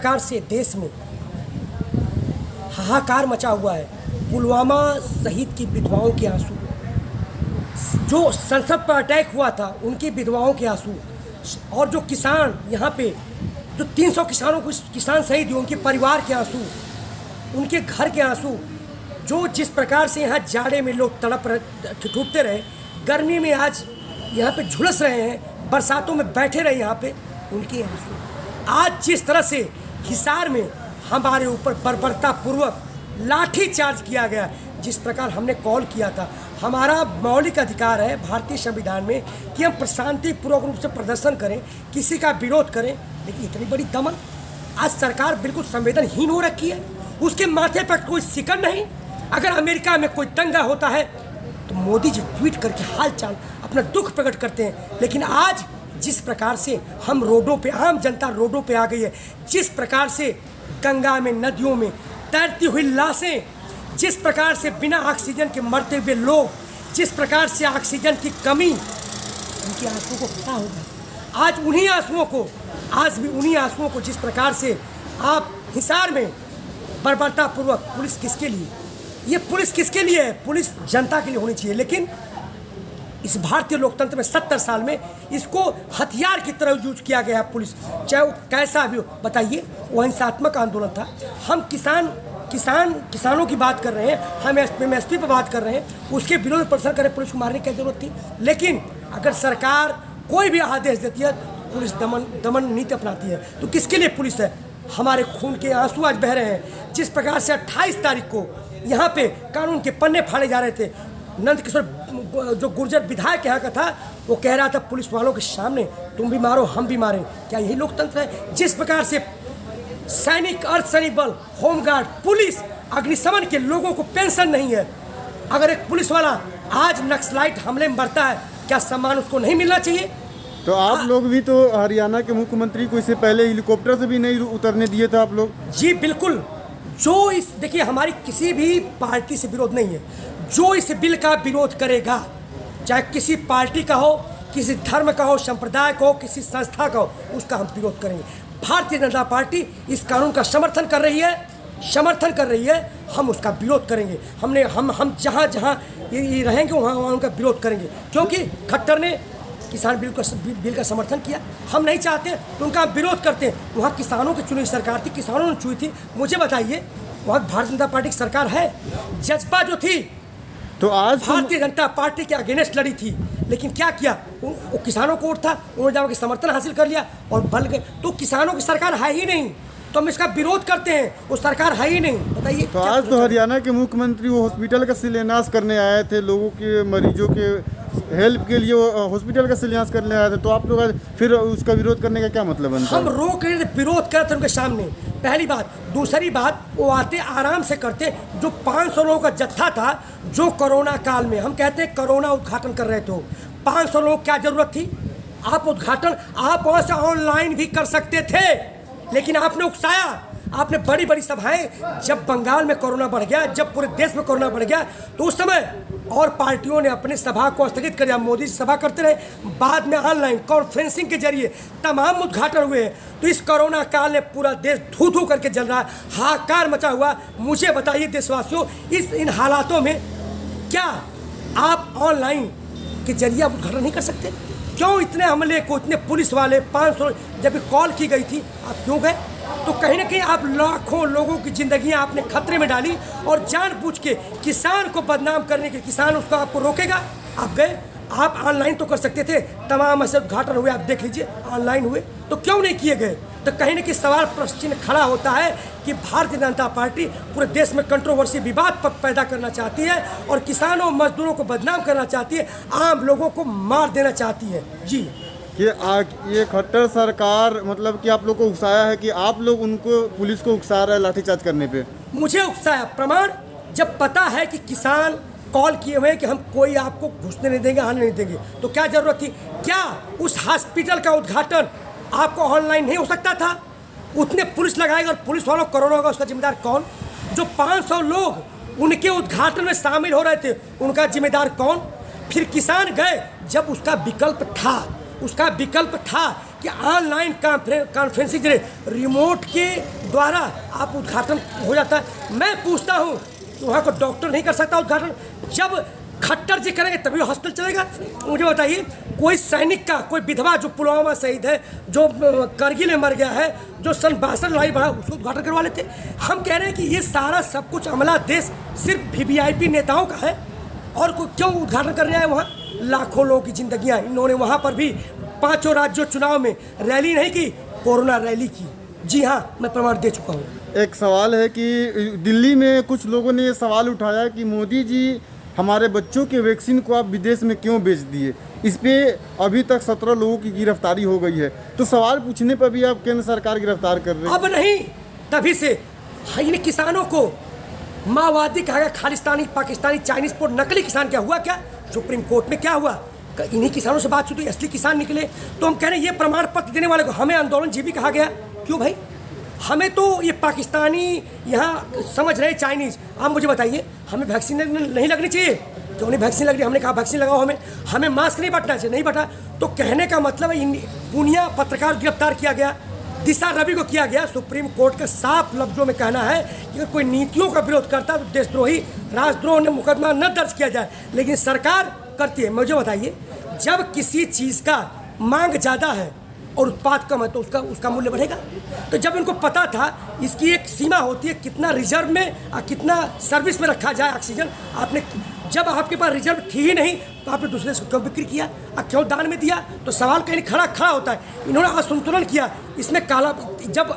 प्रकार से देश में हाहाकार मचा हुआ है, पुलवामा शहीद की विधवाओं के आंसू, जो संसद पर अटैक हुआ था उनकी विधवाओं के आंसू, और जो किसान यहाँ पे जो 300 किसानों को किसान शहीद हुए उनके परिवार के आंसू, उनके घर के आंसू, जो जिस प्रकार से यहाँ जाड़े में लोग तड़प रहे ठिठुरते रहे, गर्मी में आज यहाँ पे झुलस रहे हैं, बरसातों में बैठे रहे यहाँ पे, उनके आंसू। आज जिस तरह से हिसार में हमारे ऊपर बर्बरतापूर्वक लाठी चार्ज किया गया, जिस प्रकार हमने कॉल किया था, हमारा मौलिक अधिकार है भारतीय संविधान में कि हम शांतिपूर्वक रूप से प्रदर्शन करें, किसी का विरोध करें, लेकिन इतनी बड़ी दमन आज सरकार बिल्कुल संवेदनहीन हो रखी है। उसके माथे पर कोई सिकन नहीं। अगर अमेरिका में कोई दंगा होता है तो मोदी जी ट्वीट करके हालचाल अपना दुख प्रकट करते हैं, लेकिन आज जिस प्रकार से हम रोडों पे, आम जनता रोडों पे आ गई है, जिस प्रकार से गंगा में, नदियों में तैरती हुई लाशें, जिस प्रकार से बिना ऑक्सीजन के मरते हुए लोग, जिस प्रकार से ऑक्सीजन की कमी, उनके आंसुओं को क्या होगा। आज उन्हीं आंसुओं को, आज भी उन्हीं आंसुओं को जिस प्रकार से आप हिसार में बर्बरतापूर्वक, पुलिस किसके लिए, ये पुलिस किसके लिए है? पुलिस जनता के लिए होनी चाहिए, लेकिन इस भारतीय लोकतंत्र में 70 साल में इसको हथियार की तरह यूज किया गया है पुलिस, चाहे वो कैसा भी हो। बताइए, वो हिंसात्मक आंदोलन था। हम किसानों की बात कर रहे हैं, हम एमएसपी पर बात कर रहे हैं, उसके विरोध में प्रदर्शन करें, पुलिस को मारने की जरूरत थी। लेकिन अगर सरकार कोई भी आदेश देती है तो पुलिस दमन नीति अपनाती है। तो किसके लिए पुलिस है? हमारे खून के आंसू आज बह रहे हैं। जिस प्रकार से 28 तारीख को यहाँ पे कानून के पन्ने फाड़े जा रहे थे, नंद किशोर जो गुर्जर विधायक यहाँ का था, वो कह रहा था पुलिस वालों के सामने, तुम भी मारो हम भी मारें। क्या यही लोकतंत्र है? जिस प्रकार से सैनिक, अर्धसैनिक बल, होमगार्ड, पुलिस, अग्निशमन के लोगों को पेंशन नहीं है, अगर एक पुलिस वाला आज नक्सलाइट हमले में मरता है, क्या सम्मान उसको नहीं मिलना चाहिए? तो आप लोग भी तो हरियाणा के मुख्यमंत्री को इससे पहले हेलीकॉप्टर से भी नहीं उतरने दिए थे आप लोग। जी बिल्कुल। जो इस, देखिए, हमारी किसी भी पार्टी से विरोध नहीं है। जो इस बिल का विरोध करेगा, चाहे किसी पार्टी का हो, किसी धर्म का हो, संप्रदाय का हो, किसी संस्था का हो, उसका हम विरोध करेंगे। भारतीय जनता पार्टी इस कानून का समर्थन कर रही है, हम उसका विरोध करेंगे। हम जहाँ ये रहेंगे वहाँ उनका विरोध करेंगे, क्योंकि खट्टर ने किसान बिल का समर्थन किया। हम नहीं चाहते तो उनका विरोध करते हैं। वहाँ किसानों की चुनी सरकार थी, किसानों ने चुनी थी। मुझे बताइए, वहाँ भारतीय जनता पार्टी की सरकार है? जज्बा जो थी तो आज भारतीय जनता पार्टी के अगेंस्ट लड़ी थी, लेकिन क्या किया? वो किसानों को वोट था, उन्होंने जाकर समर्थन हासिल कर लिया और बल गए। तो किसानों की सरकार है ही नहीं, तो हम इसका विरोध करते हैं। वो सरकार है ही नहीं। बताइए। तो आज तो हरियाणा के मुख्यमंत्री वो हॉस्पिटल का शिलान्यास करने आए थे, लोगों के, मरीजों के हेल्प के लिए वो हॉस्पिटल का शिलान्यास करने आए थे, तो आप लोग फिर उसका विरोध करने का क्या मतलब बनता है? हम रोक रहे थे, विरोध करते थे उनके सामने, पहली बात। दूसरी बात, वो आते आराम से करते। जो 500 लोगों का जत्था था, जो कोरोना काल में, हम कहते हैं कोरोना उद्घाटन कर रहे थे, 500 लोग, क्या जरूरत थी? आप उद्घाटन, आप वहाँ से ऑनलाइन भी कर सकते थे, लेकिन आपने उकसाया। आपने बड़ी बड़ी सभाएं, जब बंगाल में कोरोना बढ़ गया, जब पूरे देश में कोरोना बढ़ गया, तो उस समय और पार्टियों ने अपनी सभा को स्थगित कर दिया। मोदी जी सभा करते रहे, बाद में ऑनलाइन कॉन्फ्रेंसिंग के जरिए तमाम उद्घाटन हुए। तो इस कोरोना काल में पूरा देश धू धू करके जल रहा है, हाहाकार मचा हुआ। मुझे बताइए देशवासियों, इन हालातों में क्या आप ऑनलाइन के जरिए उद्घाटन नहीं कर सकते? क्यों इतने हमले को, इतने पुलिस वाले 500 जब कॉल की गई थी, आप क्यों गए? तो कहीं ना कहीं आप लाखों लोगों की जिंदगियां आपने खतरे में डाली, और जानबूझ के किसान को बदनाम करने के, किसान उसको आपको रोकेगा, आप गए। आप ऑनलाइन तो कर सकते थे, तमाम ऐसे उद्घाटन हुए, आप देख लीजिए ऑनलाइन हुए, तो क्यों नहीं किए गए? तो कहीं ना कहीं सवाल प्रश्न चिन्ह खड़ा होता है कि भारतीय जनता पार्टी पूरे देश में कंट्रोवर्सी, विवाद पैदा करना चाहती है, और किसानों मजदूरों को बदनाम करना चाहती है, आम लोगों को मार देना चाहती है। जी, कि ये खट्टर सरकार मतलब कि आप लोग को उकसाया है कि आप लोग उनको, पुलिस को उकसा रहा है लाठीचार्ज करने पे? मुझे उकसाया, प्रमाण, जब पता है कि किसान कॉल किए हुए हैं कि हम कोई आपको घुसने नहीं देंगे, आने नहीं देंगे, तो क्या जरूरत थी? क्या उस हॉस्पिटल का उद्घाटन आपको ऑनलाइन नहीं हो सकता था? उतने पुलिस लगाएगा और पुलिस वालों कोरोना होगा, उसका जिम्मेदार कौन? जो 500 लोग उनके उद्घाटन में शामिल हो रहे थे, उनका जिम्मेदार कौन? फिर किसान गए, जब उसका विकल्प था कि ऑनलाइन कॉन्फ्रेंसिंग रिमोट के द्वारा आप उद्घाटन हो जाता है। मैं पूछता हूँ कि वहाँ को डॉक्टर नहीं कर सकता उद्घाटन? जब खट्टर जी करेंगे तभी हॉस्पिटल चलेगा। मुझे बताइए, कोई सैनिक का, कोई विधवा जो पुलवामा शहीद है, जो करगिल में मर गया है, जो सन 62 लड़ाई बढ़ा, उसको उद्घाटन करवा लेते। हम कह रहे हैं कि ये सारा सब कुछ अमला देश सिर्फ वीवीआईपी नेताओं का है। और क्यों उद्घाटन कर रहे हैं? वहाँ लाखों लोगों की जिंदगियाँ, इन्होंने वहाँ पर भी 5 राज्यों चुनाव में रैली नहीं की, कोरोना रैली की। जी हाँ, मैं प्रमाण दे चुका हूँ। एक सवाल है कि दिल्ली में कुछ लोगों ने ये सवाल उठाया कि मोदी जी हमारे बच्चों के वैक्सीन को आप विदेश में क्यों बेच दिए। इस पे अभी तक 17 लोगों की गिरफ्तारी हो गई है। तो सवाल पूछने पर भी आप केंद्र सरकार गिरफ्तार कर रहे हैं। अब नहीं, तभी से इन किसानों को माओवादी कहा गया, खालिस्तानी, पाकिस्तानी, चाइनीज पोर्ट, नकली किसान। क्या हुआ? क्या सुप्रीम कोर्ट में क्या हुआ? इन्हीं किसानों से बात हुई तो असली किसान निकले। तो हम कह रहे हैं ये प्रमाण पत्र देने वाले को हमें आंदोलन जीवी कहा गया। क्यों भाई? हमें तो ये पाकिस्तानी यहाँ समझ रहे चाइनीज। आप मुझे बताइए, हमें वैक्सीन नहीं लगनी चाहिए? क्यों नहीं वैक्सीन लग रही? हमने कहा वैक्सीन लगाओ, हमें मास्क नहीं बांटना चाहिए, नहीं बांटा। तो कहने का मतलब है पूनिया पत्रकार गिरफ्तार किया गया, दिशा रवि को किया गया। सुप्रीम कोर्ट का साफ लफ्जों में कहना है कि अगर कोई नीतियों का विरोध करता है तो देशद्रोही, राजद्रोह ने मुकदमा न दर्ज किया जाए। लेकिन सरकार करती है। मुझे बताइए, जब किसी चीज़ का मांग ज़्यादा है और उत्पाद कम है तो उसका मूल्य बढ़ेगा। तो जब इनको पता था इसकी एक सीमा होती है, कितना रिजर्व में और कितना सर्विस में रखा जाए ऑक्सीजन, जब आपके पास रिजर्व थी ही नहीं तो आपने दूसरे देश को क्यों बिक्री किया और क्यों दान में दिया? तो सवाल कहीं खड़ा होता है। इन्होंने असंतुलन किया, इसमें जब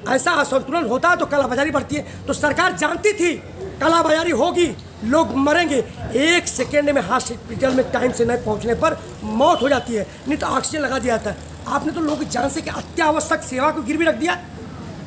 ऐसा असंतुलन होता है तो कालाबाजारी बढ़ती है। तो सरकार जानती थी कालाबाजारी होगी, लोग मरेंगे। 1 सेकेंड में हॉस्पिटल में टाइम से नहीं पहुंचने पर मौत हो जाती है, नहीं तो ऑक्सीजन लगा दिया जाता है। आपने तो लोगों की जान से कि अत्यावश्यक सेवा को गिरवी रख दिया।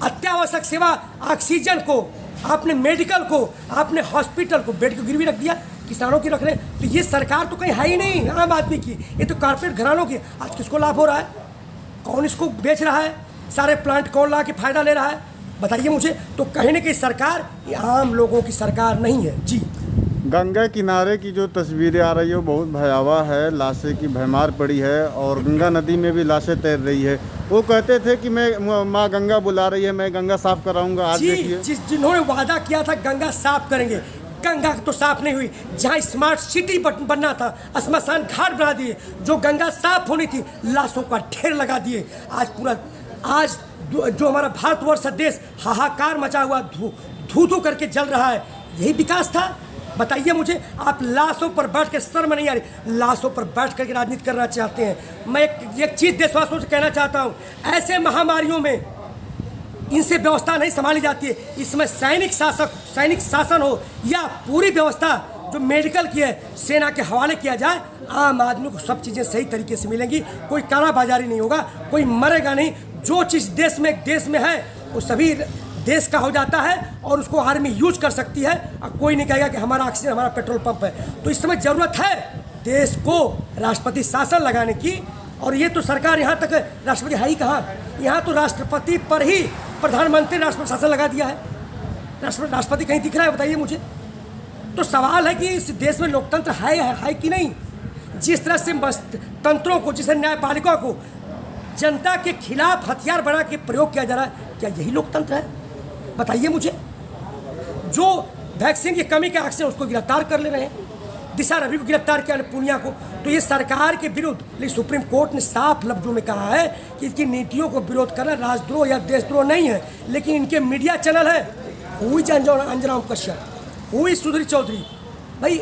अत्यावश्यक सेवा ऑक्सीजन को, आपने मेडिकल को, आपने हॉस्पिटल को, बेड को गिरवी रख दिया, किसानों की रख रहे। तो ये सरकार तो कहीं है ही नहीं आम आदमी की, ये तो कॉर्पोरेट घरानों की। आज किसको लाभ हो रहा है? कौन इसको बेच रहा है? सारे प्लांट कौन ला के फायदा ले रहा है? बताइए मुझे। तो कहीं ना कहीं सरकार ये आम लोगों की सरकार नहीं है। जी, गंगा किनारे की जो तस्वीरें आ रही है वो बहुत भयावह है। लाशें की भरमार पड़ी है और गंगा नदी में भी लाशें तैर रही है। वो कहते थे कि मैं माँ गंगा बुला रही है, मैं गंगा साफ कराऊंगा। आज देखिए, जिन्होंने वादा किया था गंगा साफ करेंगे, गंगा तो साफ नहीं हुई। जहाँ स्मार्ट सिटी बनना था, श्मशान घाट बना दिए। जो गंगा साफ होनी थी, लाशों का ढेर लगा दिए। आज जो हमारा भारतवर्ष देश हाहाकार मचा हुआ, धू करके जल रहा है, यही विकास था? बताइए मुझे। आप लाशों पर बैठ के, शर्म नहीं आ रही? लाशों पर बैठ करके राजनीति करना चाहते हैं। मैं एक चीज़ देशवासियों से कहना चाहता हूँ, ऐसे महामारियों में इनसे व्यवस्था नहीं संभाली जाती है। इसमें सैनिक शासन हो या पूरी व्यवस्था जो मेडिकल की है सेना के हवाले किया जाए, आम आदमी को सब चीज़ें सही तरीके से मिलेंगी। कोई कालाबाजारी नहीं होगा, कोई मरेगा नहीं। जो चीज़ देश में है वो सभी देश का हो जाता है और उसको आर्मी यूज कर सकती है। और कोई नहीं कहेगा कि हमारा ऑक्सीजन, हमारा पेट्रोल पंप है। तो इस समय ज़रूरत है देश को राष्ट्रपति शासन लगाने की। और ये तो सरकार यहाँ तक राष्ट्रपति है ही कहाँ? यहाँ तो राष्ट्रपति पर ही प्रधानमंत्री राष्ट्रपति शासन लगा दिया है। राष्ट्रपति कहीं दिख रहा है? बताइए मुझे। तो सवाल है कि इस देश में लोकतंत्र है कि नहीं? जिस तरह से तंत्रों को, जिसे न्यायपालिका को जनता के खिलाफ हथियार बना के प्रयोग किया जा रहा है, क्या यही लोकतंत्र है? बताइए मुझे। जो वैक्सीन की कमी के आक्सीजन, उसको गिरफ्तार कर ले रहे हैं। दिशा रवि को गिरफ्तार किया, पूनिया को। तो ये सरकार के विरुद्ध, लेकिन सुप्रीम कोर्ट ने साफ लफ्जों में कहा है कि इसकी नीतियों को विरोध करना राजद्रोह या देशद्रोह नहीं है। लेकिन इनके मीडिया चैनल है, हुई अंजना कश्यप, हुई सुधीर चौधरी, भाई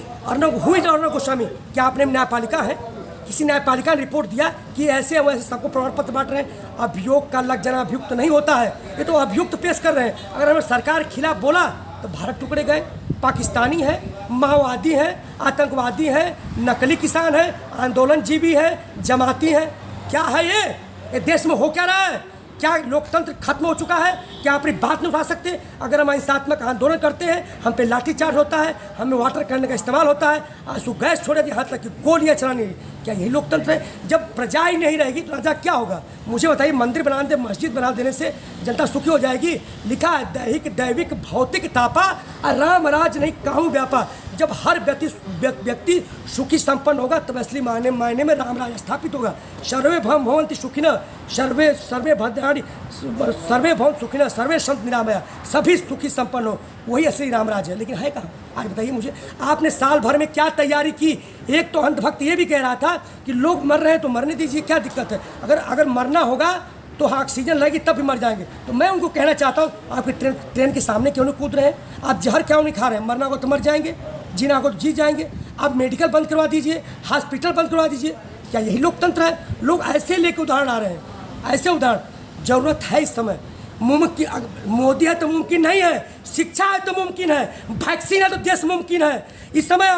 हुई अर्णव गोस्वामी, क्या आपने न्यायपालिका है? किसी न्यायपालिका ने रिपोर्ट दिया कि ऐसे वैसे सबको प्रमाण पत्र बांट रहे हैं? अभियोग का लग जाना अभियुक्त नहीं होता है, ये तो अभियुक्त पेश कर रहे हैं। अगर हमें सरकार के खिलाफ बोला तो भारत टुकड़े गए। पाकिस्तानी है, माओवादी है, आतंकवादी है, नकली किसान है, आंदोलन जीवी है, जमाती है। क्या है ये देश में हो क्या रहा है? क्या लोकतंत्र खत्म हो चुका है? क्या अपनी बात नहीं उठा सकते? अगर हम हिंसात्मक आंदोलन करते हैं, हम पे लाठीचार्ज होता है, हमें वाटर करने का इस्तेमाल होता है, आंसू गैस छोड़े यहाँ तक कि गोलियाँ चलानी। क्या यही लोकतंत्र है? जब प्रजा ही नहीं रहेगी तो राजा क्या होगा? मुझे बताइए। मंदिर बना दे, मस्जिद बना देने से जनता सुखी हो जाएगी? लिखा है दैहिक दैविक भौतिक तापा, राम राज नहीं काहू व्यापा। जब हर व्यक्ति सुखी संपन्न होगा तब असली मायने में राम राज स्थापित होगा। सर्वे भवन्ति सुखिनः, सर्वे भद्राणि, सर्वे भवन्तु सुखिनः, सर्वे सन्तु निरामया, सभी सुखी संपन्न हो, वही असली रामराज है। लेकिन है कहाँ? आज बताइए मुझे, आपने साल भर में क्या तैयारी की? एक तो अंधभक्त ये भी कह रहा था कि लोग मर रहे हैं तो मरने दीजिए, क्या दिक्कत है? अगर मरना होगा तो ऑक्सीजन लगेगी तब भी मर जाएंगे। तो मैं उनको कहना चाहता हूँ, आपकी ट्रेन के सामने क्यों नहीं कूद रहे हैं? आप जहर क्यों नहीं खा रहे हैं? मरना को तो मर जाएंगे, जीना को तो जी जाएंगे। आप मेडिकल बंद करवा दीजिए, हॉस्पिटल बंद करवा दीजिए। क्या यही लोकतंत्र है? लोग ऐसे लेके उदाहरण आ रहे हैं, ऐसे उदाहरण। ज़रूरत है इस समय मुमकिन, मोदी है तो मुमकिन नहीं है, शिक्षा है तो मुमकिन है, वैक्सीन है तो देश मुमकिन है। इस समय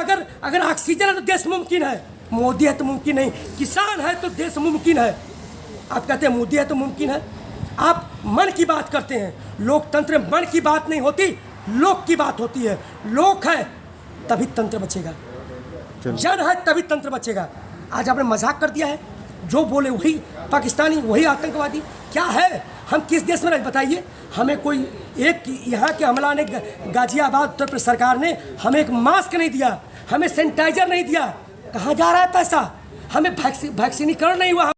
अगर ऑक्सीजन है तो देश मुमकिन है। मोदी है तो मुमकिन नहीं, किसान है तो देश मुमकिन है। आप कहते हैं मोदी है तो मुमकिन है। आप मन की बात करते हैं। लोकतंत्र में मन की बात नहीं होती, लोक की बात होती है। लोक है तभी तंत्र बचेगा, जन है तभी तंत्र बचेगा। आज आपने मजाक कर दिया है, जो बोले वही पाकिस्तानी, वही आतंकवादी। क्या है? हम किस देश में रहे बताइए? हमें कोई एक यहाँ के हमला ने, गाजियाबाद उत्तर प्रदेश सरकार ने हमें एक मास्क नहीं दिया, हमें सैनिटाइजर नहीं दिया। कहाँ जा रहा है पैसा? हमें वैक्सीनीकरण नहीं हुआ